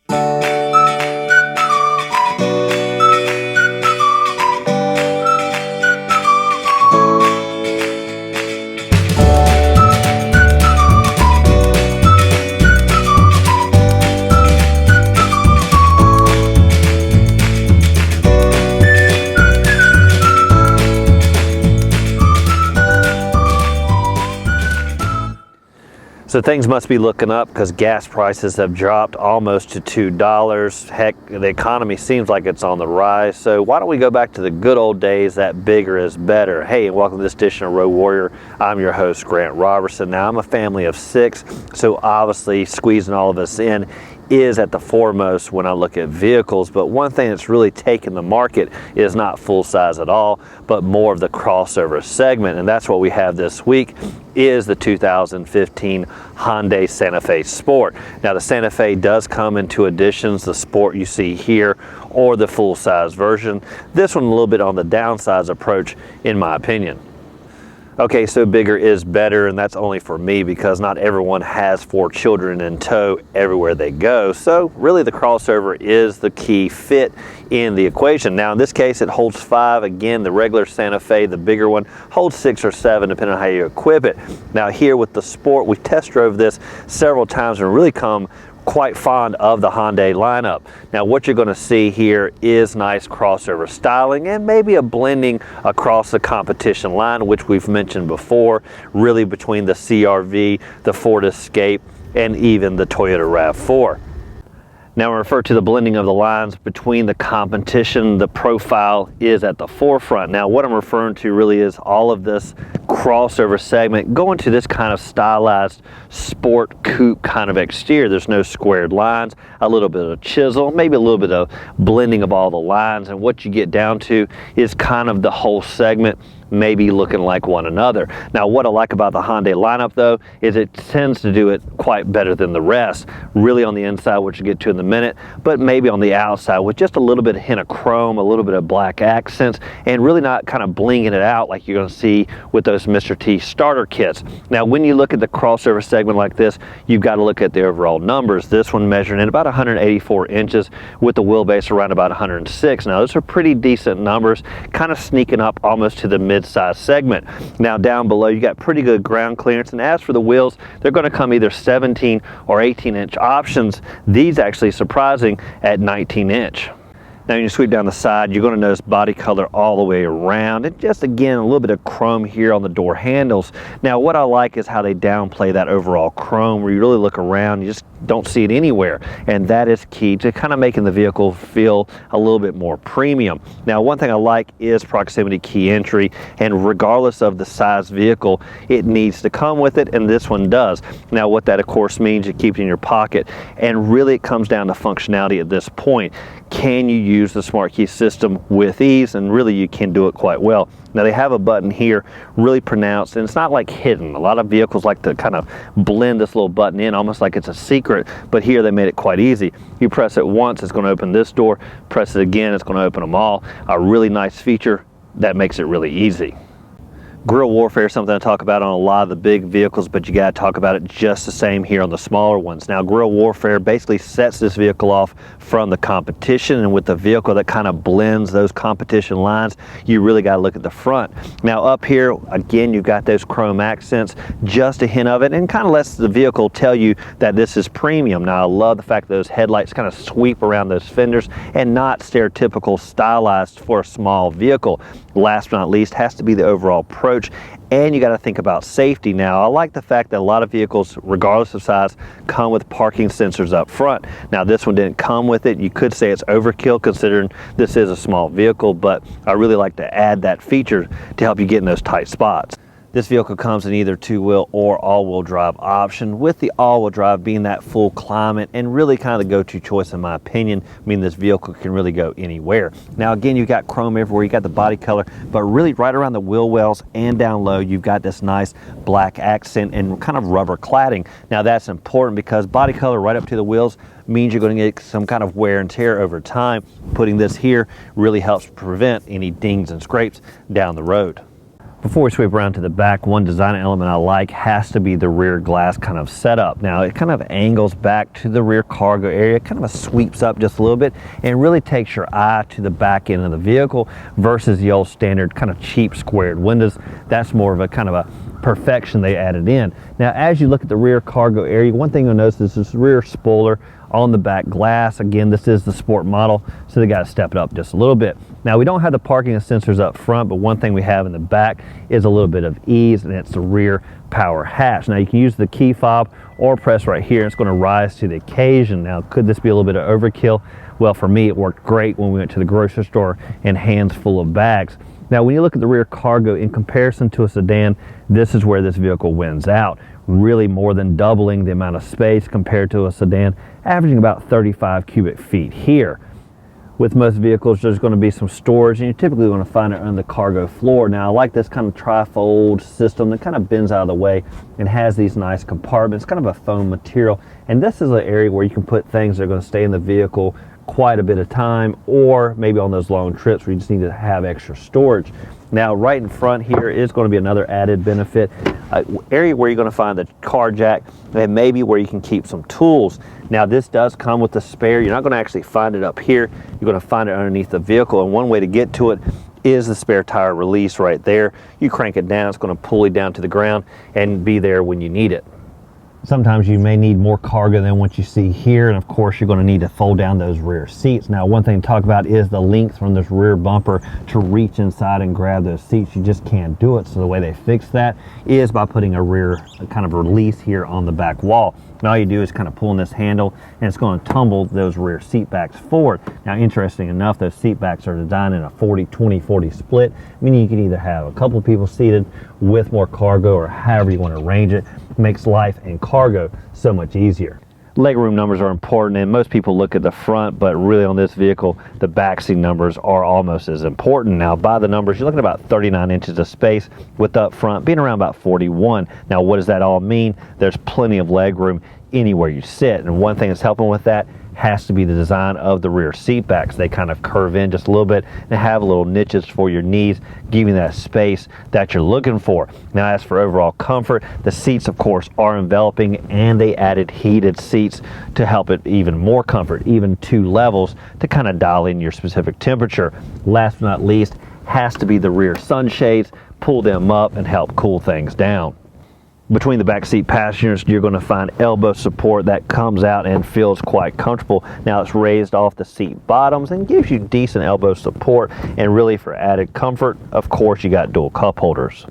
So things must be looking up because gas prices have dropped almost to $2. Heck, the economy seems like it's on the rise. So why don't we go back to the good old days that bigger is better. Hey, and welcome to this edition of Road Warrior. I'm your host, Grant Roberson. Now, I'm a family of 6, so obviously squeezing all of us in is at the foremost when I look at vehicles. But one thing that's really taken the market is not full size at all, but more of the crossover segment. And that's what we have this week is the 2015 Hyundai Santa Fe Sport. Now the Santa Fe does come in 2 editions, the Sport you see here or the full size version. This one a little bit on the downsize approach in my opinion. Okay, so bigger is better, and that's only for me because not everyone has 4 children in tow everywhere they go. So really the crossover is the key fit in the equation. Now in this case it holds 5. Again, the regular Santa Fe, the bigger one, holds 6 or 7 depending on how you equip it. Now here with the Sport, we test drove this several times and really come quite fond of the Hyundai lineup. Now what you're going to see here is nice crossover styling and maybe a blending across the competition line, which we've mentioned before, really between the CR-V, the Ford Escape, and even the Toyota RAV4. Now, when I refer to the blending of the lines between the competition, the profile is at the forefront. Now, what I'm referring to really is all of this crossover segment going to this kind of stylized sport coupe kind of exterior. There's no squared lines, a little bit of chisel, maybe a little bit of blending of all the lines, and what you get down to is kind of the whole segment maybe looking like one another. Now what I like about the Hyundai lineup though is it tends to do it quite better than the rest. Really on the inside, which we'll get to in a minute, but maybe on the outside with just a little bit of hint of chrome, a little bit of black accents, and really not kind of blinging it out like you're going to see with those Mr. T starter kits. Now when you look at the crossover segment like this, you've got to look at the overall numbers. This one measuring in about 184 inches with the wheelbase around about 106. Now those are pretty decent numbers, kind of sneaking up almost to the mid-size segment. Now down below you got pretty good ground clearance, and as for the wheels, they're going to come either 17 or 18-inch options. These actually surprising at 19-inch. Now when you sweep down the side, you're going to notice body color all the way around, and just again a little bit of chrome here on the door handles. Now what I like is how they downplay that overall chrome, where you really look around, you just don't see it anywhere, and that is key to kind of making the vehicle feel a little bit more premium. Now one thing I like is proximity key entry, and regardless of the size vehicle, it needs to come with it, and this one does. Now what that of course means, you keep it in your pocket, and really it comes down to functionality at this point. Can you use the smart key system with ease? And really you can do it quite well. Now they have a button here really pronounced, and it's not like hidden. A lot of vehicles like to kind of blend this little button in almost like it's a secret, but here they made it quite easy. You press it once, it's going to open this door. Press it again, it's going to open them all. A really nice feature that makes it really easy. Guerrilla warfare is something I talk about on a lot of the big vehicles, but you got to talk about it just the same here on the smaller ones. Now guerrilla warfare basically sets this vehicle off from the competition, and with the vehicle that kind of blends those competition lines, you really got to look at the front. Now up here again you've got those chrome accents, just a hint of it, and kind of lets the vehicle tell you that this is premium. Now I love the fact that those headlights kind of sweep around those fenders and not stereotypical stylized for a small vehicle. Last but not least has to be the overall approach, and you got to think about safety. Now I like the fact that a lot of vehicles, regardless of size, come with parking sensors up front. Now this one didn't come with it. You could say it's overkill considering this is a small vehicle, but I really like to add that feature to help you get in those tight spots. This vehicle comes in either 2-wheel or all-wheel drive option, with the all-wheel drive being that full climate and really kind of the go-to choice in my opinion. I mean, this vehicle can really go anywhere. Now again, you've got chrome everywhere, you got the body color, but really right around the wheel wells and down low, you've got this nice black accent and kind of rubber cladding. Now that's important because body color right up to the wheels means you're going to get some kind of wear and tear over time. Putting this here really helps prevent any dings and scrapes down the road. Before we sweep around to the back, one design element I like has to be the rear glass kind of setup. Now it kind of angles back to the rear cargo area, kind of sweeps up just a little bit, and really takes your eye to the back end of the vehicle versus the old standard kind of cheap squared windows. That's more of a kind of a perfection they added in. Now as you look at the rear cargo area, one thing you'll notice is this rear spoiler on the back glass. Again, this is the sport model, so they got to step it up just a little bit. Now we don't have the parking sensors up front, but one thing we have in the back is a little bit of ease, and it's the rear power hatch. Now you can use the key fob or press right here, and it's going to rise to the occasion. Now could this be a little bit of overkill? Well, for me it worked great when we went to the grocery store and hands full of bags. Now when you look at the rear cargo in comparison to a sedan, this is where this vehicle wins out. Really more than doubling the amount of space compared to a sedan, averaging about 35 cubic feet here. With most vehicles, there's going to be some storage, and you're typically going to find it on the cargo floor. Now I like this kind of trifold system that kind of bends out of the way and has these nice compartments, kind of a foam material. And this is an area where you can put things that are going to stay in the vehicle quite a bit of time, or maybe on those long trips where you just need to have extra storage. Now right in front here is going to be another added benefit, area where you're going to find the car jack, and maybe where you can keep some tools. Now this does come with the spare. You're not going to actually find it up here. You're going to find it underneath the vehicle, and one way to get to it is the spare tire release right there. You crank it down, it's going to pull you down to the ground and be there when you need it. Sometimes you may need more cargo than what you see here, and of course you're going to need to fold down those rear seats. Now one thing to talk about is the length from this rear bumper to reach inside and grab those seats. You just can't do it, so the way they fix that is by putting a rear kind of release here on the back wall. And all you do is kind of pull on this handle, and it's going to tumble those rear seat backs forward. Now interesting enough, those seat backs are designed in a 40-20-40 split, meaning you can either have a couple of people seated with more cargo, or however you want to arrange it. It makes life and cargo so much easier. Legroom numbers are important, and most people look at the front, but really on this vehicle the backseat numbers are almost as important. Now by the numbers, you're looking at about 39 inches of space, with up front being around about 41. Now what does that all mean? There's plenty of legroom anywhere you sit, and one thing that's helping with that has to be the design of the rear seat backs. They kind of curve in just a little bit and have little niches for your knees, giving that space that you're looking for. Now as for overall comfort, the seats of course are enveloping, and they added heated seats to help it even more comfort, even 2 levels to kind of dial in your specific temperature. Last but not least has to be the rear sunshades. Pull them up and help cool things down. Between the back seat passengers, you're going to find elbow support that comes out and feels quite comfortable. Now it's raised off the seat bottoms and gives you decent elbow support, and really for added comfort, of course, you got dual cup holders.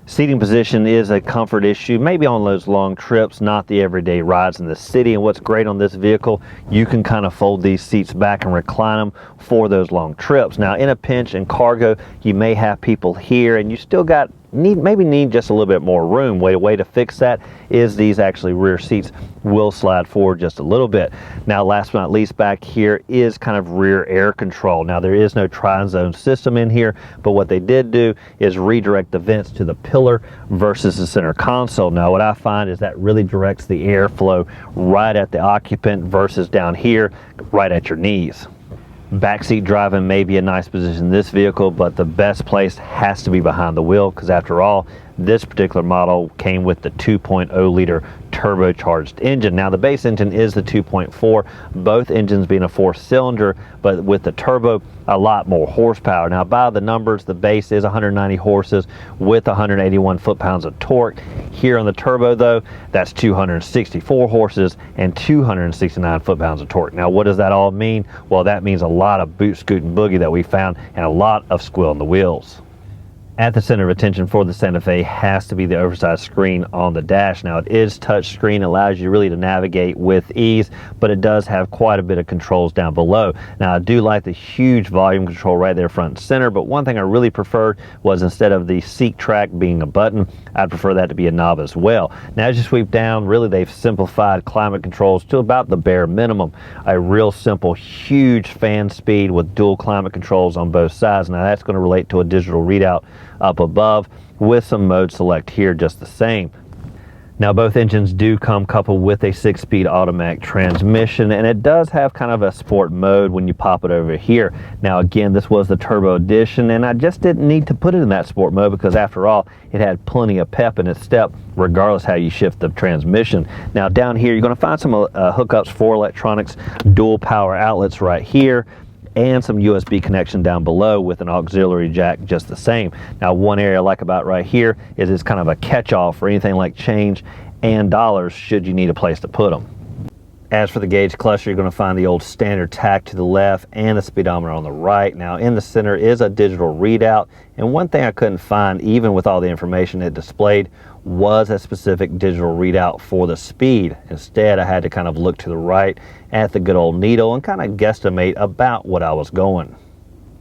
Seating position is a comfort issue, maybe on those long trips, not the everyday rides in the city. And what's great on this vehicle, you can kind of fold these seats back and recline them for those long trips. Now in a pinch in cargo, you may have people here, and you still maybe need just a little bit more room. Way to fix that is these actually rear seats will slide forward just a little bit. Now last but not least, back here is kind of rear air control. Now there is no tri-zone system in here, but what they did do is redirect the vents to the pillar versus the center console. Now what I find is that really directs the airflow right at the occupant versus down here right at your knees. Backseat driving may be a nice position in this vehicle, but the best place has to be behind the wheel, because after all, this particular model came with the 2.0 liter turbocharged engine. Now the base engine is the 2.4, both engines being a 4-cylinder, but with the turbo, a lot more horsepower. Now by the numbers, the base is 190 horses with 181 foot-pounds of torque. Here on the turbo though, that's 264 horses and 269 foot-pounds of torque. Now what does that all mean? Well, that means a lot of boot, scoot, and boogie that we found, and a lot of squeal in the wheels. At the center of attention for the Santa Fe has to be the oversized screen on the dash. Now it is touch screen, allows you really to navigate with ease, but it does have quite a bit of controls down below. Now I do like the huge volume control right there front and center, but one thing I really preferred was instead of the seat track being a button, I'd prefer that to be a knob as well. Now as you sweep down, really they've simplified climate controls to about the bare minimum. A real simple, huge fan speed with dual climate controls on both sides. Now that's going to relate to a digital readout up above with some mode select here just the same. Now both engines do come coupled with a 6-speed automatic transmission, and it does have kind of a sport mode when you pop it over here. Now again, this was the turbo edition, and I just didn't need to put it in that sport mode because after all, it had plenty of pep in its step regardless how you shift the transmission. Now down here you're going to find some hookups for electronics, dual power outlets right here, and some USB connection down below with an auxiliary jack just the same. Now one area I like about right here is it's kind of a catch-all for anything like change and dollars should you need a place to put them. As for the gauge cluster, you're going to find the old standard tach to the left and the speedometer on the right. Now in the center is a digital readout, and one thing I couldn't find even with all the information it displayed was a specific digital readout for the speed. Instead, I had to kind of look to the right at the good old needle and kind of guesstimate about what I was going.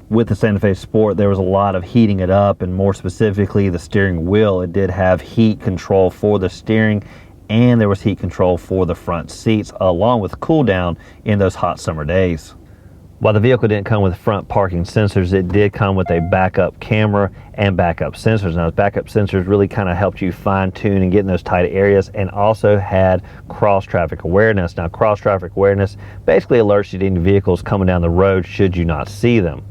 With the Santa Fe Sport, there was a lot of heating it up, and more specifically the steering wheel. It did have heat control for the steering, and there was heat control for the front seats along with cool down in those hot summer days. While the vehicle didn't come with front parking sensors, it did come with a backup camera and backup sensors. Now those backup sensors really kind of helped you fine tune and get in those tight areas, and also had cross traffic awareness. Now cross traffic awareness basically alerts you to any vehicles coming down the road should you not see them.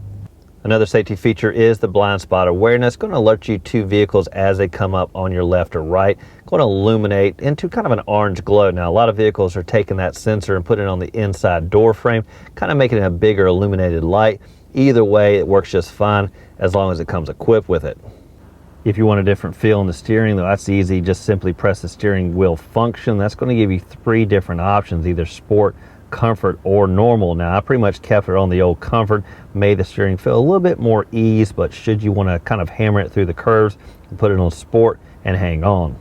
Another safety feature is the blind spot awareness. Going to alert you to vehicles as they come up on your left or right. Going to illuminate into kind of an orange glow. Now a lot of vehicles are taking that sensor and putting it on the inside door frame, kind of making it a bigger illuminated light. Either way, it works just fine as long as it comes equipped with it. If you want a different feel in the steering, though, that's easy. Just simply press the steering wheel function. That's going to give you 3 different options, either sport, comfort, or normal. Now I pretty much kept it on the old comfort, made the steering feel a little bit more ease, but should you want to kind of hammer it through the curves, put it on sport and hang on.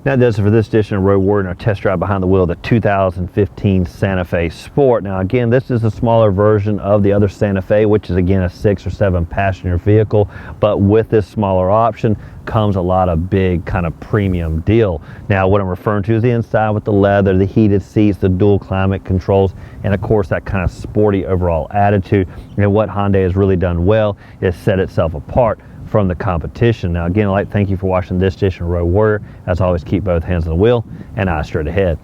That does it for this edition of Road Warrior and our test drive behind the wheel of the 2015 Santa Fe Sport. Now again, this is a smaller version of the other Santa Fe, which is again a 6 or 7 passenger vehicle, but with this smaller option comes a lot of big kind of premium deal. Now what I'm referring to is the inside with the leather, the heated seats, the dual climate controls, and of course that kind of sporty overall attitude. And what Hyundai has really done well is set itself apart from the competition. Now again, I'd like to thank you for watching this edition of Road Warrior. As always, keep both hands on the wheel and eyes straight ahead.